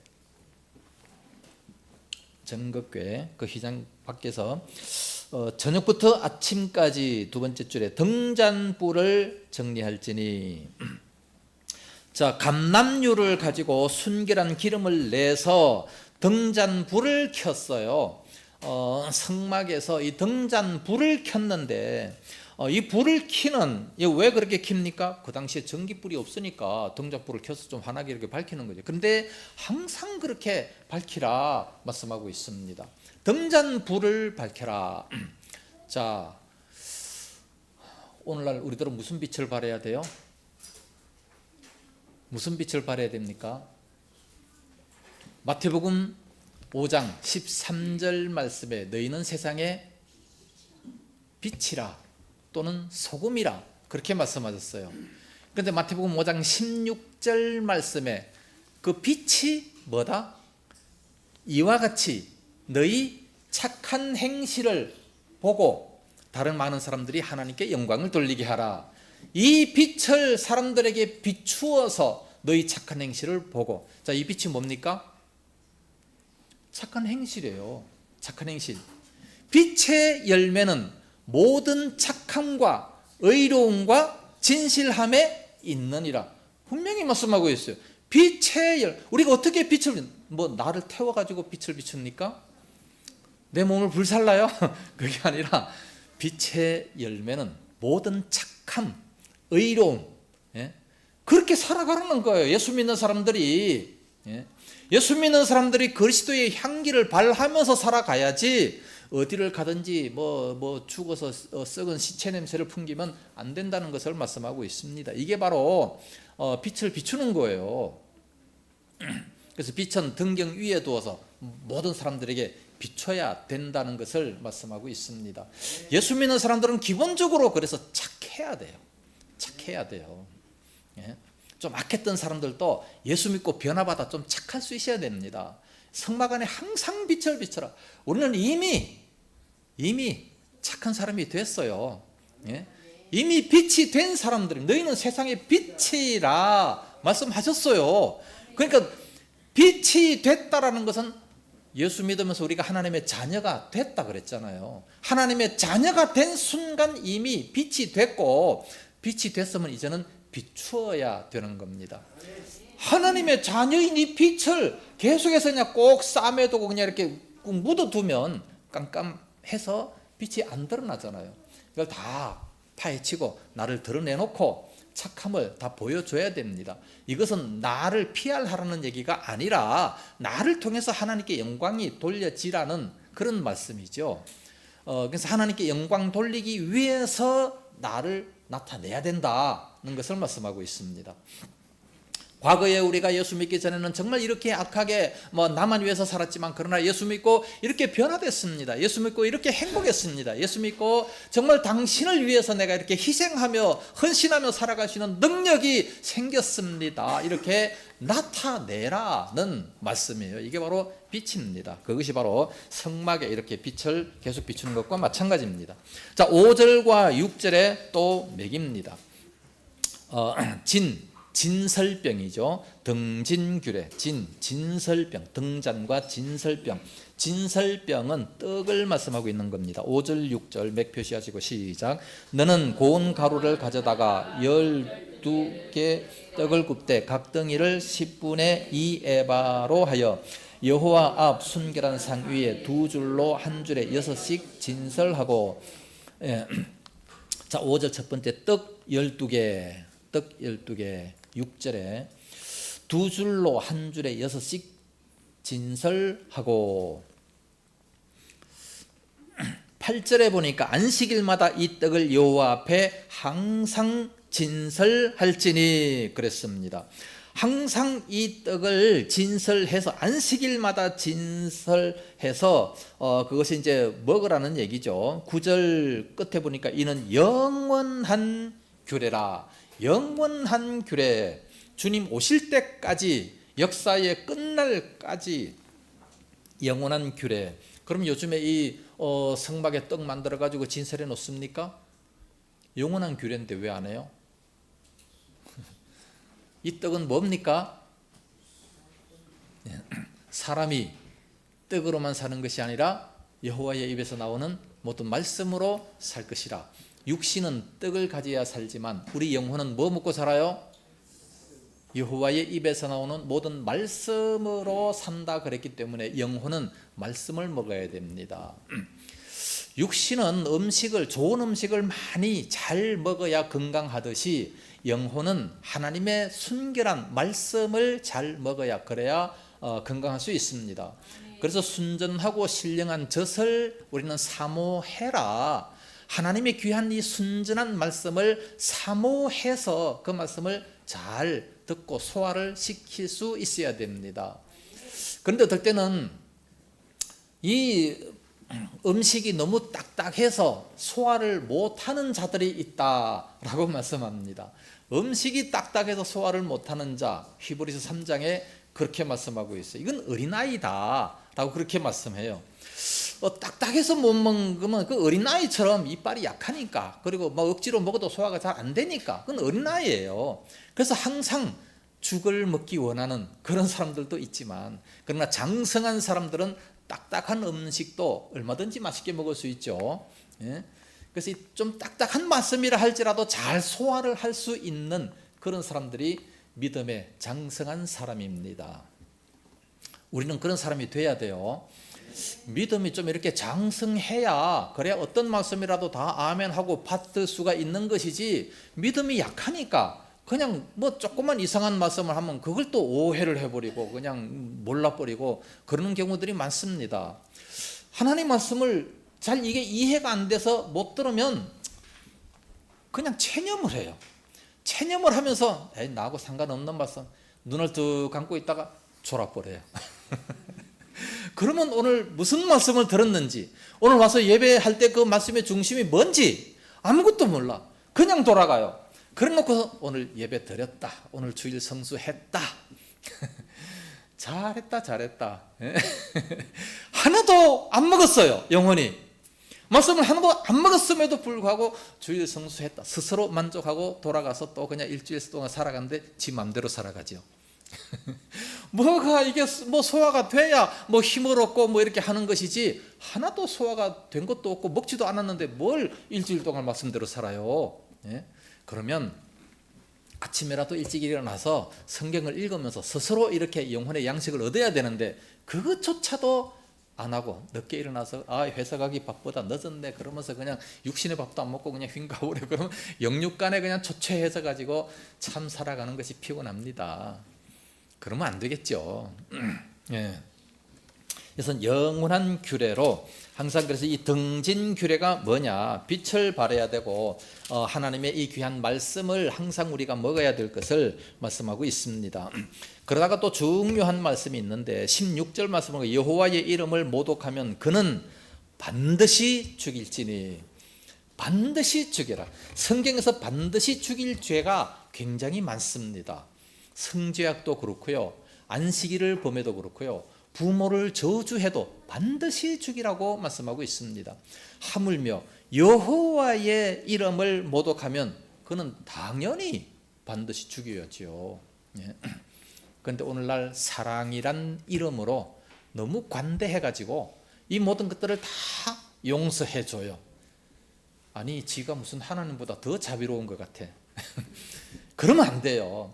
그 휘장 밖에서 저녁부터 아침까지 두 번째 줄에 등잔불을 정리할지니. 자, 감람류를 가지고 순결한 기름을 내서 등잔불을 켰어요. 성막에서 이 등잔불을 켰는데 이 불을 켜는 왜 그렇게 킵니까? 그 당시에 전기불이 없으니까 등잔불을 켜서 좀 환하게 이렇게 밝히는 거죠. 그런데 항상 그렇게 밝히라 말씀하고 있습니다. 등잔불을 밝혀라. 자, 오늘날 우리들은 무슨 빛을 발해야 돼요? 무슨 빛을 발해야 됩니까? 마태복음 5장 13절 말씀에 너희는 세상의 빛이라 또는 소금이라 그렇게 말씀하셨어요. 그런데 마태복음 5장 16절 말씀에 그 빛이 뭐다? 이와 같이 너희 착한 행실을 보고 다른 많은 사람들이 하나님께 영광을 돌리게 하라. 이 빛을 사람들에게 비추어서 너희 착한 행실을 보고. 자, 이 빛이 뭡니까? 착한 행실이에요. 착한 행실. 빛의 열매는 모든 착함과 의로움과 진실함에 있느니라. 분명히 말씀하고 있어요. 빛의 우리가 어떻게 빛을 나를 태워가지고 빛을 비춥니까? 내 몸을 불살라요? 그게 아니라 빛의 열매는 모든 착함, 의로움, 예? 그렇게 살아가라는 거예요. 예수 믿는 사람들이. 예? 예수 믿는 사람들이 그리스도의 향기를 발하면서 살아가야지 어디를 가든지 뭐 죽어서 썩은 시체 냄새를 풍기면 안 된다는 것을 말씀하고 있습니다. 이게 바로 빛을 비추는 거예요. 그래서 빛은 등경 위에 두어서 모든 사람들에게 비춰야 된다는 것을 말씀하고 있습니다. 예수 믿는 사람들은 기본적으로 그래서 착해야 돼요. 착해야 돼요. 예? 좀 악했던 사람들도 예수 믿고 변화받아 좀 착할 수 있어야 됩니다. 성막 안에 항상 빛을 비춰라. 우리는 이미 착한 사람이 됐어요. 예? 이미 빛이 된 사람들이 너희는 세상의 빛이라 말씀하셨어요. 그러니까 빛이 됐다라는 것은 예수 믿으면서 우리가 하나님의 자녀가 됐다 그랬잖아요. 하나님의 자녀가 된 순간 이미 빛이 됐고, 빛이 됐으면 이제는 비추어야 되는 겁니다. 하나님의 자녀인 이 빛을 계속해서 그냥 꼭 싸매두고 그냥 이렇게 꾹 묻어두면 깜깜해서 빛이 안 드러나잖아요. 이걸 다 파헤치고 나를 드러내놓고 착함을 다 보여줘야 됩니다. 이것은 나를 PR하라는 얘기가 아니라 나를 통해서 하나님께 영광이 돌려지라는 그런 말씀이죠. 그래서 하나님께 영광 돌리기 위해서 나를 나타내야 된다는 것을 말씀하고 있습니다. 과거에 우리가 예수 믿기 전에는 정말 이렇게 악하게 나만 위해서 살았지만, 그러나 예수 믿고 이렇게 변화됐습니다. 예수 믿고 이렇게 행복했습니다. 예수 믿고 정말 당신을 위해서 내가 이렇게 희생하며 헌신하며 살아갈 수 있는 능력이 생겼습니다. 이렇게 나타내라는 말씀이에요. 이게 바로 빛입니다. 그것이 바로 성막에 이렇게 빛을 계속 비추는 것과 마찬가지입니다. 자, 5절과 6절에 또 맥입니다. 진설병이죠. 등진규례, 진설병, 등잔과 진설병. 진설병은 떡을 말씀하고 있는 겁니다. 5절 6절 맥 표시하시고 시작. 너는 고운 가루를 가져다가 12개 떡을 굽되 각 덩이를 10분의 2에바로 하여 여호와 앞 순결한 상 위에 두 줄로 한 줄에 6씩 진설하고. 자, 5절 첫 번째 떡 12개, 떡 12개. 6절에 두 줄로 한 줄에 6씩 진설하고, 8절에 보니까 안식일마다 이 떡을 여호와 앞에 항상 진설할지니 그랬습니다. 항상 이 떡을 진설해서 안식일마다 진설해서 그것이 이제 먹으라는 얘기죠. 9절 끝에 보니까 이는 영원한 규례라. 영원한 규례, 주님 오실 때까지, 역사의 끝날까지 영원한 규례. 그럼 요즘에 이 성막에 떡 만들어 가지고 진설해 놓습니까? 영원한 규례인데 왜 안 해요? 이 떡은 뭡니까? 사람이 떡으로만 사는 것이 아니라 여호와의 입에서 나오는 모든 말씀으로 살 것이라. 육신은 떡을 가져야 살지만 우리 영혼은 뭐 먹고 살아요? 여호와의 입에서 나오는 모든 말씀으로 산다 그랬기 때문에 영혼은 말씀을 먹어야 됩니다. 육신은 좋은 음식을 많이 잘 먹어야 건강하듯이 영혼은 하나님의 순결한 말씀을 잘 먹어야, 그래야 건강할 수 있습니다. 그래서 순전하고 신령한 젖을 우리는 사모해라. 하나님의 귀한 이 순전한 말씀을 사모해서 그 말씀을 잘 듣고 소화를 시킬 수 있어야 됩니다. 그런데 어떨 때는 이 음식이 너무 딱딱해서 소화를 못하는 자들이 있다라고 말씀합니다. 음식이 딱딱해서 소화를 못하는 자, 히브리서 3장에 그렇게 말씀하고 있어요. 이건 어린아이다 라고 그렇게 말씀해요. 딱딱해서 못 먹으면 그 어린아이처럼 이빨이 약하니까, 그리고 억지로 먹어도 소화가 잘 안 되니까 그건 어린아이예요. 그래서 항상 죽을 먹기 원하는 그런 사람들도 있지만, 그러나 장성한 사람들은 딱딱한 음식도 얼마든지 맛있게 먹을 수 있죠. 예? 그래서 좀 딱딱한 말씀이라 할지라도 잘 소화를 할 수 있는 그런 사람들이 믿음의 장성한 사람입니다. 우리는 그런 사람이 돼야 돼요. 믿음이 좀 이렇게 장성해야, 그래야 어떤 말씀이라도 다 아멘하고 받을 수가 있는 것이지, 믿음이 약하니까 그냥 뭐 조금만 이상한 말씀을 하면 그걸 또 오해를 해버리고 그냥 몰라버리고 그러는 경우들이 많습니다. 하나님 말씀을 잘 이게 이해가 안 돼서 못 들으면 그냥 체념을 해요. 체념을 하면서 에이, 나하고 상관없는 말씀, 눈을 뚝 감고 있다가 졸아버려요. 그러면 오늘 무슨 말씀을 들었는지, 오늘 와서 예배할 때 그 말씀의 중심이 뭔지 아무것도 몰라. 그냥 돌아가요. 그래 놓고서 오늘 예배 드렸다, 오늘 주일 성수했다. 잘했다. 하나도 안 먹었어요. 영혼이 말씀을 하나도 안 먹었음에도 불구하고 주일 성수했다 스스로 만족하고 돌아가서 또 그냥 일주일 동안 살아가는데 지 맘대로 살아가죠. 뭐가 이게 뭐 소화가 돼야 뭐 힘을 얻고 뭐 이렇게 하는 것이지, 하나도 소화가 된 것도 없고 먹지도 않았는데 뭘 일주일 동안 말씀대로 살아요. 그러면 아침에라도 일찍 일어나서 성경을 읽으면서 스스로 이렇게 영혼의 양식을 얻어야 되는데 그것조차도 안 하고 늦게 일어나서 회사 가기 바쁘다, 늦었네 그러면서 그냥 육신의 밥도 안 먹고 그냥 휜가오래, 그러면 영육간에 그냥 초췌해져 가지고 참 살아가는 것이 피곤합니다. 그러면 안 되겠죠. 그래서 영원한 규례로 항상, 그래서 이 등진 규례가 뭐냐, 빛을 발해야 되고 하나님의 이 귀한 말씀을 항상 우리가 먹어야 될 것을 말씀하고 있습니다. 그러다가 또 중요한 말씀이 있는데 16절 말씀은 여호와의 이름을 모독하면 그는 반드시 죽일지니, 반드시 죽여라. 성경에서 반드시 죽일 죄가 굉장히 많습니다. 성죄악도 그렇고요, 안식일을 범해도 그렇고요, 부모를 저주해도 반드시 죽이라고 말씀하고 있습니다. 하물며 여호와의 이름을 모독하면 그는 당연히 반드시 죽여야지요. 그런데 오늘날 사랑이란 이름으로 너무 관대해가지고 이 모든 것들을 다 용서해줘요. 아니 지가 무슨 하나님보다 더 자비로운 것 같아. 그러면 안 돼요.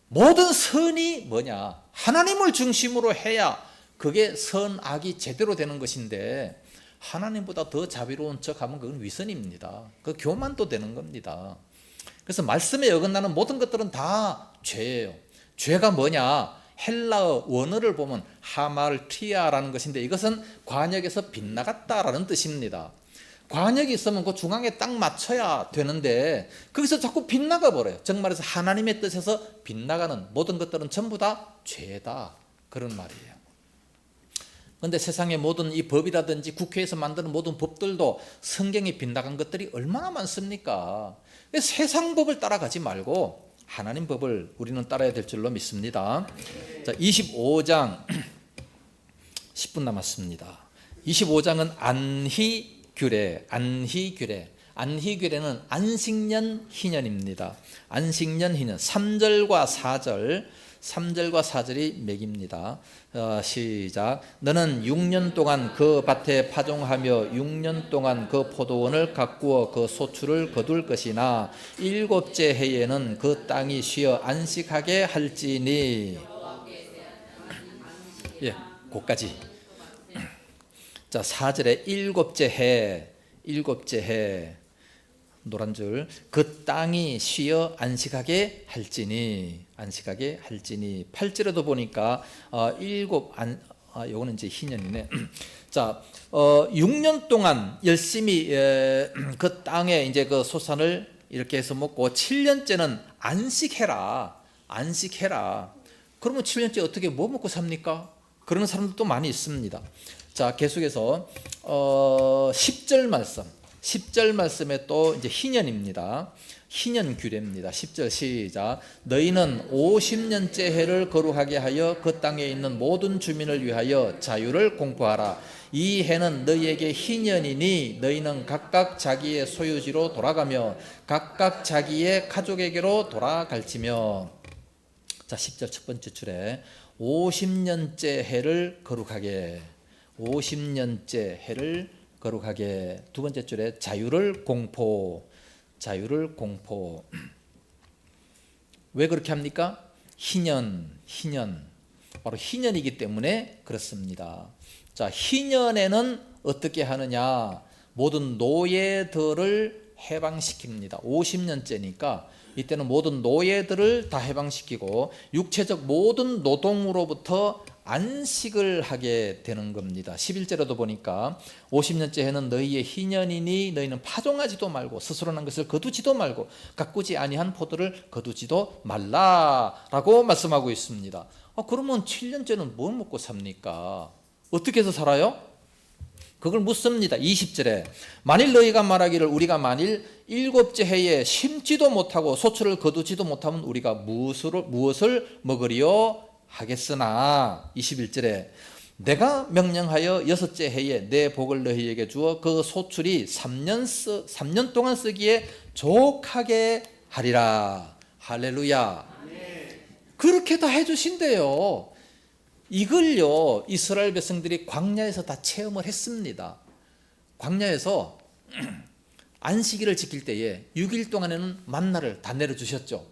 모든 선이 뭐냐, 하나님을 중심으로 해야 그게 선악이 제대로 되는 것인데, 하나님보다 더 자비로운 척하면 그건 위선입니다. 그 교만도 되는 겁니다. 그래서 말씀에 어긋나는 모든 것들은 다 죄예요. 죄가 뭐냐, 헬라어 원어를 보면 하말티아라는 것인데 이것은 관역에서 빗나갔다라는 뜻입니다. 관역이 있으면 그 중앙에 딱 맞춰야 되는데 거기서 자꾸 빗나가 버려요. 정말해서 하나님의 뜻에서 빗나가는 모든 것들은 전부 다 죄다, 그런 말이에요. 그런데 세상의 모든 이 법이라든지 국회에서 만드는 모든 법들도 성경에 빗나간 것들이 얼마나 많습니까? 세상 법을 따라가지 말고 하나님 법을 우리는 따라야 될 줄로 믿습니다. 자, 25장 10분 남았습니다. 25장은 안희규례. 안희규례는 안식년 희년입니다. 안식년 희년 3절과 4절이 맥입니다. 시작. 너는 6년 동안 그 밭에 파종하며 6년 동안 그 포도원을 가꾸어 그 소출을 거둘 것이나 7째 해에는 그 땅이 쉬어 안식하게 할지니. 거기까지. 자, 4절에 7째 해 노란 줄, 그 땅이 쉬어 안식하게 할지니. 8절에도 보니까 요거는 이제 희년이네. 자, 6년 동안 열심히 그 땅에 이제 그 소산을 이렇게 해서 먹고 7년째는 안식해라. 그러면 7년째 어떻게 뭐 먹고 삽니까? 그러는 사람들도 많이 있습니다. 자, 계속해서 10절 말씀에 또 이제 희년입니다. 희년 규례입니다. 10절 시작. 너희는 50년째 해를 거룩하게 하여 그 땅에 있는 모든 주민을 위하여 자유를 공포하라. 이 해는 너희에게 희년이니 너희는 각각 자기의 소유지로 돌아가며 각각 자기의 가족에게로 돌아갈지며. 자, 10절 첫 번째 줄에 50년째 해를 거룩하게, 50년째 해를 거룩하게. 두 번째 줄에 자유를 공포. 왜 그렇게 합니까? 희년. 바로 희년이기 때문에 그렇습니다. 자, 희년에는 어떻게 하느냐? 모든 노예들을 해방시킵니다. 50년째니까 이때는 모든 노예들을 다 해방시키고 육체적 모든 노동으로부터 안식을 하게 되는 겁니다. 11절에도 보니까 50년째 해는 너희의 희년이니 너희는 파종하지도 말고 스스로 난 것을 거두지도 말고 가꾸지 아니한 포도를 거두지도 말라라고 말씀하고 있습니다. 그러면 7년째는 뭘 먹고 삽니까? 어떻게 해서 살아요? 그걸 묻습니다. 20절에 만일 너희가 말하기를 우리가 만일 7째 해에 심지도 못하고 소출을 거두지도 못하면 우리가 무엇을 먹으리요 하겠으나 21절에 내가 명령하여 6째 해에 내 복을 너희에게 주어 그 소출이 3년 동안 쓰기에 족하게 하리라. 할렐루야. 그렇게 다 해주신대요. 이걸요 이스라엘 백성들이 광야에서 다 체험을 했습니다. 광야에서 안식일을 지킬 때에 6일 동안에는 만나를 다 내려주셨죠.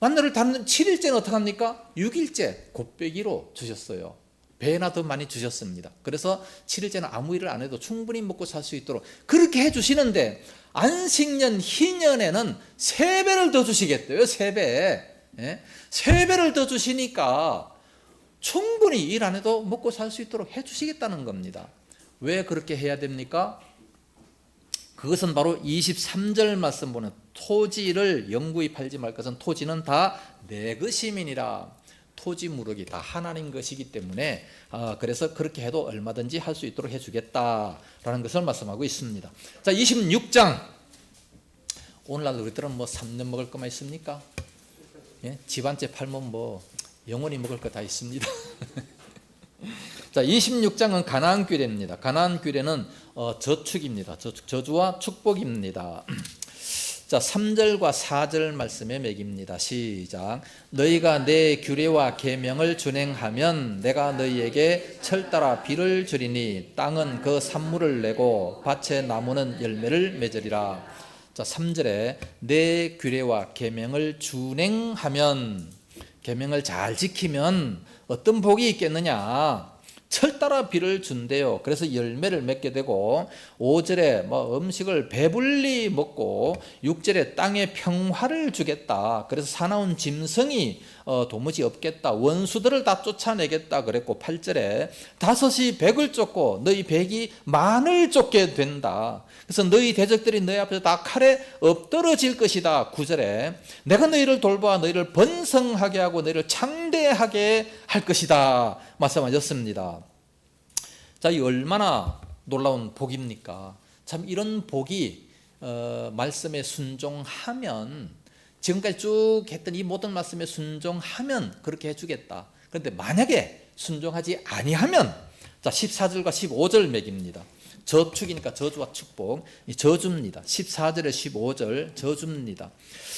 만나를 담는 7일째는 어떻게 합니까? 6일째 곱빼기로 주셨어요. 배나 더 많이 주셨습니다. 그래서 7일째는 아무 일을 안 해도 충분히 먹고 살 수 있도록 그렇게 해주시는데 안식년 희년에는 3배를 더 주시겠대요. 3배. 3배를 더 주시니까 충분히 일 안 해도 먹고 살 수 있도록 해주시겠다는 겁니다. 왜 그렇게 해야 됩니까? 그것은 바로 23절 말씀 보는 토지를 영구히 팔지 말 것은 토지는 다 내 것임이니라. 토지 무럭이 다 하나님 것이기 때문에 그래서 그렇게 해도 얼마든지 할 수 있도록 해주겠다라는 것을 말씀하고 있습니다. 자, 26장. 오늘날 우리들은 뭐 3년 먹을 것만 있습니까? 예? 집 한 채 팔면 뭐 영원히 먹을 거 다 있습니다. 자, 26장은 가나안 규례입니다. 가나안 규례는 저축입니다. 저주와 축복입니다. 자, 3절과 4절 말씀에 매깁니다. 시작. 너희가 내 규례와 계명을 준행하면 내가 너희에게 철따라 비를 주리니 땅은 그 산물을 내고 밭의 나무는 열매를 맺으리라. 자, 3절에 내 규례와 계명을 준행하면, 계명을 잘 지키면 어떤 복이 있겠느냐? 철따라 비를 준대요. 그래서 열매를 맺게 되고 5절에 음식을 배불리 먹고 6절에 땅에 평화를 주겠다. 그래서 사나운 짐승이 도무지 없겠다. 원수들을 다 쫓아내겠다 그랬고 8절에 다섯이 백을 쫓고 너희 백이 만을 쫓게 된다. 그래서 너희 대적들이 너희 앞에서 다 칼에 엎드러질 것이다. 9절에 내가 너희를 돌보아 너희를 번성하게 하고 너희를 창대하게 할 것이다 말씀하셨습니다. 자, 이 얼마나 놀라운 복입니까? 참 이런 복이 말씀에 순종하면, 지금까지 쭉 했던 이 모든 말씀에 순종하면 그렇게 해주겠다. 그런데 만약에 순종하지 아니하면, 자, 14절과 15절 맥입니다. 저축이니까 저주와 축복, 저주입니다. 14절에 15절 저주입니다.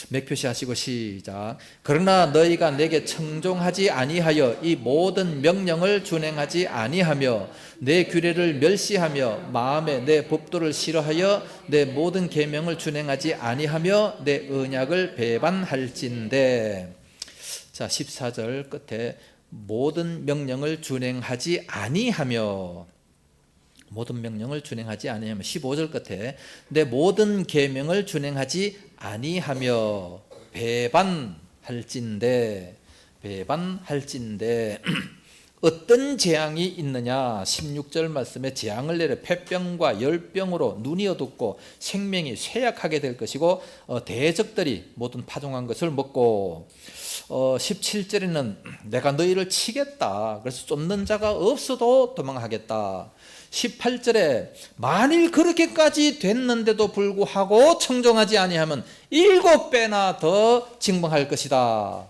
맥 표시하시고 시작. 그러나 너희가 내게 청종하지 아니하여 이 모든 명령을 준행하지 아니하며 내 규례를 멸시하며 마음에 내 법도를 싫어하여 내 모든 계명을 준행하지 아니하며 내 언약을 배반할진대. 자, 14절 끝에 모든 명령을 준행하지 아니하며, 모든 명령을 준행하지 아니하며, 15절 끝에 내 모든 계명을 준행하지 아니하며 배반할진대. 배반할진대. 어떤 재앙이 있느냐? 16절 말씀에 재앙을 내려 폐병과 열병으로 눈이 어둡고 생명이 쇠약하게 될 것이고 대적들이 모든 파종한 것을 먹고, 17절에는 내가 너희를 치겠다. 그래서 쫓는 자가 없어도 도망하겠다. 18절에 만일 그렇게까지 됐는데도 불구하고 청종하지 아니하면 7배나 더 징벌할 것이다.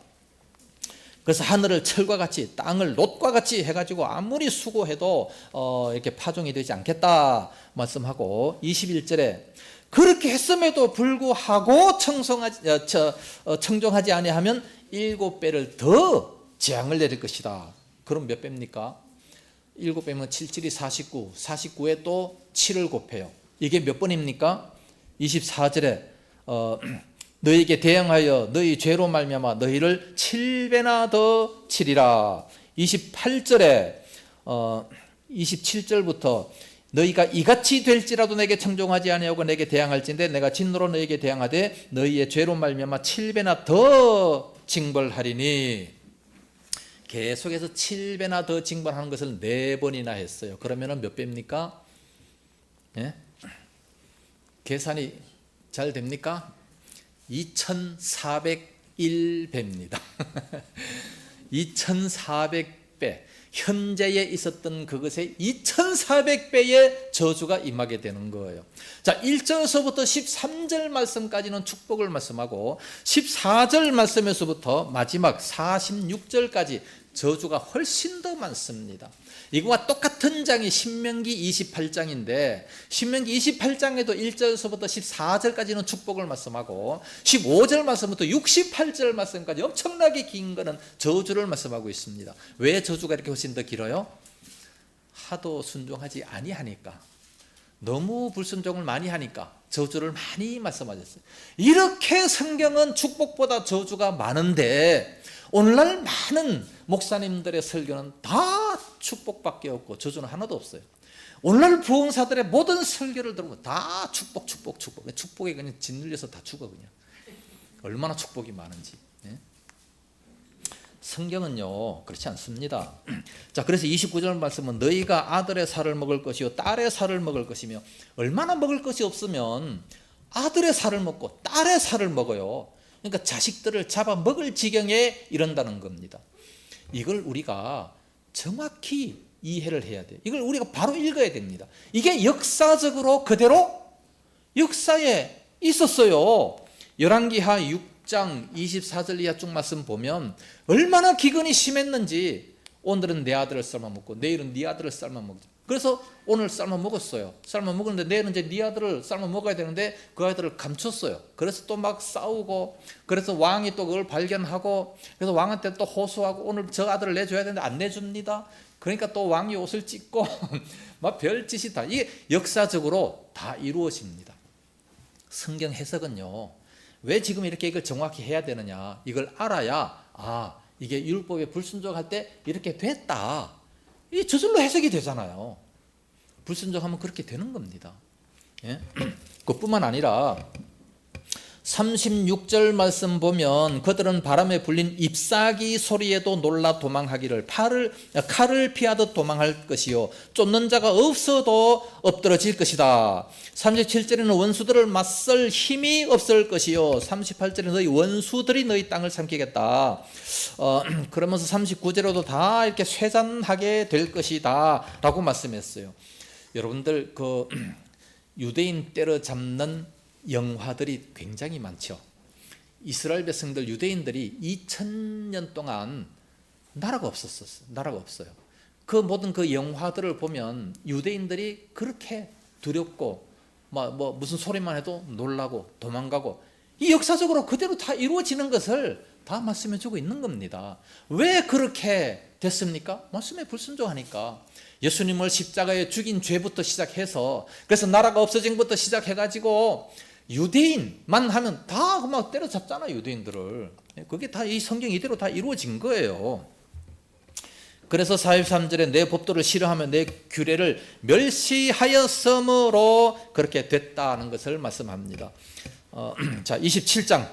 그래서 하늘을 철과 같이 땅을 놋과 같이 해가지고 아무리 수고해도 이렇게 파종이 되지 않겠다 말씀하고, 21절에 그렇게 했음에도 불구하고 청종하지 아니하면 7배를 더 재앙을 내릴 것이다. 그럼 몇 배입니까? 7배면 7, 7이 49, 49에 또 7을 곱해요. 이게 몇 번입니까? 24절에 너희에게 대항하여 너희 죄로 말미암아 너희를 7배나 더 치리라. 28절에 27절부터 너희가 이같이 될지라도 내게 청종하지 아니하고 내게 대항할진대 내가 진노로 너희에게 대항하되 너희의 죄로 말미암아 7배나 더 징벌하리니. 계속해서 7배나 더 징벌하는 것을 4번이나 했어요. 그러면 몇 배입니까? 예? 계산이 잘 됩니까? 2401배입니다. 2400배. 현재에 있었던 그것의 2400배의 저주가 임하게 되는 거예요. 자, 1절에서부터 13절 말씀까지는 축복을 말씀하고 14절 말씀에서부터 마지막 46절까지 저주가 훨씬 더 많습니다. 이거와 똑같은 장이 신명기 28장인데 신명기 28장에도 1절에서부터 14절까지는 축복을 말씀하고 15절 말씀부터 68절 말씀까지 엄청나게 긴 거는 저주를 말씀하고 있습니다. 왜 저주가 이렇게 훨씬 더 길어요? 하도 순종하지 아니하니까, 너무 불순종을 많이 하니까 저주를 많이 말씀하셨어요. 이렇게 성경은 축복보다 저주가 많은데 오늘날 많은 목사님들의 설교는 다 축복밖에 없고 저주는 하나도 없어요. 오늘날 부흥사들의 모든 설교를 들으면 다 축복, 축복, 축복. 축복에 그냥 짓눌려서 다 죽어 그냥. 얼마나 축복이 많은지. 예? 성경은요 그렇지 않습니다. 자, 그래서 29절 말씀은 너희가 아들의 살을 먹을 것이요 딸의 살을 먹을 것이며, 얼마나 먹을 것이 없으면 아들의 살을 먹고 딸의 살을 먹어요. 그러니까 자식들을 잡아먹을 지경에 이른다는 겁니다. 이걸 우리가 정확히 이해를 해야 돼요. 이걸 우리가 바로 읽어야 됩니다. 이게 역사적으로 그대로 역사에 있었어요. 열왕기하 6장 24절 이하 쭉 말씀 보면 얼마나 기근이 심했는지, 오늘은 내 아들을 삶아 먹고 내일은 네 아들을 삶아 먹자. 그래서 오늘 삶아 먹었어요. 삶아 먹었는데 내일은 이제 네 아들을 삶아 먹어야 되는데 그 아들을 감췄어요. 그래서 또 막 싸우고, 그래서 왕이 또 그걸 발견하고, 그래서 왕한테 또 호소하고 오늘 저 아들을 내줘야 되는데 안 내줍니다. 그러니까 또 왕이 옷을 찢고 막 별짓이 다, 이게 역사적으로 다 이루어집니다. 성경 해석은요, 왜 지금 이렇게 이걸 정확히 해야 되느냐, 이걸 알아야 이게 율법에 불순종할 때 이렇게 됐다, 이 저절로 해석이 되잖아요. 불순종하면 그렇게 되는 겁니다. 예? 그뿐만 아니라 36절 말씀 보면 그들은 바람에 불린 잎사귀 소리에도 놀라 도망하기를 칼을 피하듯 도망할 것이요 쫓는 자가 없어도 엎드러질 것이다. 37절에는 원수들을 맞설 힘이 없을 것이요 38절에 너희 원수들이 너희 땅을 삼키겠다. 그러면서 39절에도 다 이렇게 쇠잔하게 될 것이다 라고 말씀했어요. 여러분들 그 유대인 때려잡는 영화들이 굉장히 많죠. 이스라엘 백성들, 유대인들이 2000년 동안 나라가 없었어요. 나라가 없어요. 그 모든 그 영화들을 보면 유대인들이 그렇게 두렵고 뭐 무슨 소리만 해도 놀라고 도망가고, 이 역사적으로 그대로 다 이루어지는 것을 다 말씀해 주고 있는 겁니다. 왜 그렇게 됐습니까? 말씀에 불순종하니까. 예수님을 십자가에 죽인 죄부터 시작해서, 그래서 나라가 없어진 것부터 시작해가지고 유대인만 하면 다 막 때려잡잖아, 유대인들을. 그게 다 이 성경 이대로 다 이루어진 거예요. 그래서 43절에 내 법도를 싫어하며 내 규례를 멸시하였으므로 그렇게 됐다는 것을 말씀합니다. 자, 27장.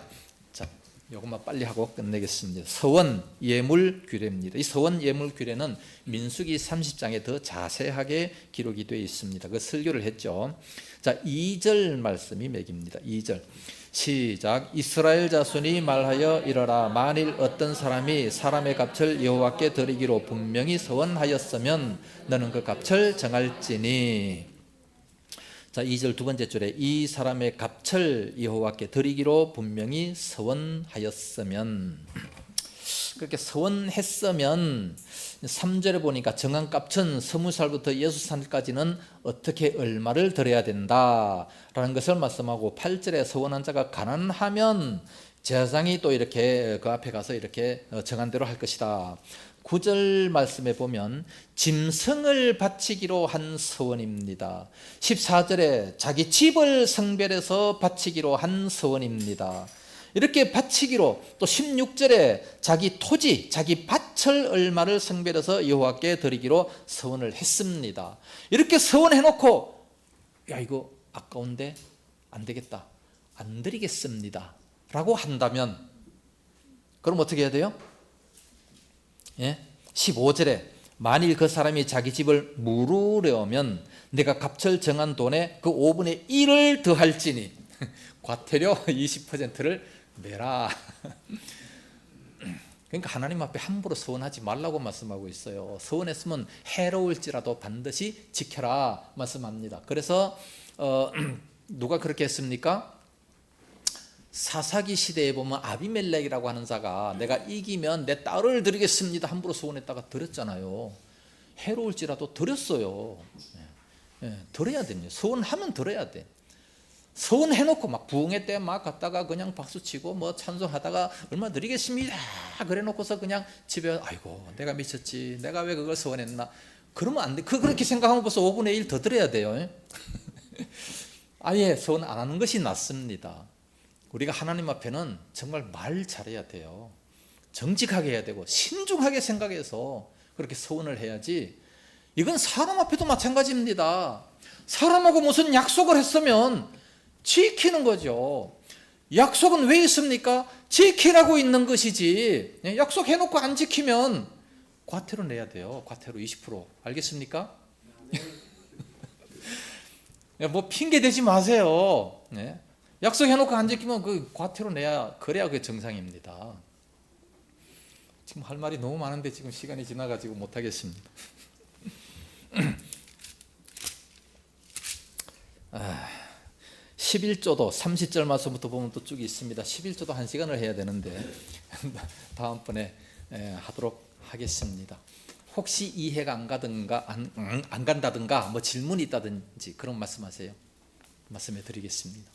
자, 요것만 빨리 하고 끝내겠습니다. 서원 예물 규례입니다. 이 서원 예물 규례는 민수기 30장에 더 자세하게 기록이 되어 있습니다. 그 설교를 했죠. 자, 2절 말씀이 맥입니다. 2절 시작. 이스라엘 자손이 말하여 이르라. 만일 어떤 사람이 사람의 값을 여호와께 드리기로 분명히 서원하였으면 너는 그 값을 정할지니. 자, 2절 두 번째 줄에 이 사람의 값을 여호와께 드리기로 분명히 서원하였으면, 그렇게 서원했으면 3절에 보니까 정한 값은 20살부터 60살까지는 어떻게 얼마를 드려야 된다라는 것을 말씀하고, 8절에 서원한 자가 가난하면 제사장이 또 이렇게 그 앞에 가서 이렇게 정한 대로 할 것이다. 9절 말씀에 보면 짐승을 바치기로 한 서원입니다. 14절에 자기 집을 성별해서 바치기로 한 서원입니다. 이렇게 바치기로, 또 16절에 자기 토지, 자기 밭을 갑철 얼마를 성별해서 여호와께 드리기로 서원을 했습니다. 이렇게 서원해놓고 야 이거 아까운데 안 되겠다, 안 드리겠습니다 라고 한다면 그럼 어떻게 해야 돼요? 15절에 만일 그 사람이 자기 집을 물으려면 내가 갑철 정한 돈에 그 5분의 1을 더할지니 과태료 20%를 내라. 그러니까 하나님 앞에 함부로 서원하지 말라고 말씀하고 있어요. 서원했으면 해로울지라도 반드시 지켜라 말씀합니다. 그래서 누가 그렇게 했습니까? 사사기 시대에 보면 아비멜렉이라고 하는 자가 내가 이기면 내 딸을 드리겠습니다 함부로 서원했다가 드렸잖아요. 해로울지라도 드렸어요. 드려야 됩니다. 서원하면 드려야 돼. 서원해놓고 막 부흥회 때 막 갔다가 그냥 박수치고 뭐 찬송하다가 얼마 드리겠습니다 그래 놓고서 그냥 집에 아이고 내가 미쳤지, 내가 왜 그걸 서원했나, 그러면 안 돼. 그렇게 생각하면 벌써 5분의 1 더 드려야 돼요. 아예 서원 안 하는 것이 낫습니다. 우리가 하나님 앞에는 정말 말 잘해야 돼요. 정직하게 해야 되고 신중하게 생각해서 그렇게 서원을 해야지. 이건 사람 앞에도 마찬가지입니다. 사람하고 무슨 약속을 했으면 지키는 거죠. 약속은 왜 있습니까? 지키라고 있는 것이지. 약속해놓고 안 지키면 과태료 내야 돼요. 과태료 20%. 알겠습니까? 뭐 핑계 대지 마세요. 약속해놓고 안 지키면 그 과태료 내야, 그래야 그게 정상입니다. 지금 할 말이 너무 많은데 지금 시간이 지나가지고 못하겠습니다. 11조도 30절 말씀부터 보면 또 쭉 있습니다. 11조도 1시간을 해야 되는데 다음번에 하도록 하겠습니다. 혹시 이해가 안 가든가 안 간다든가 뭐 질문이 있다든지 그런 말씀하세요. 말씀해 드리겠습니다.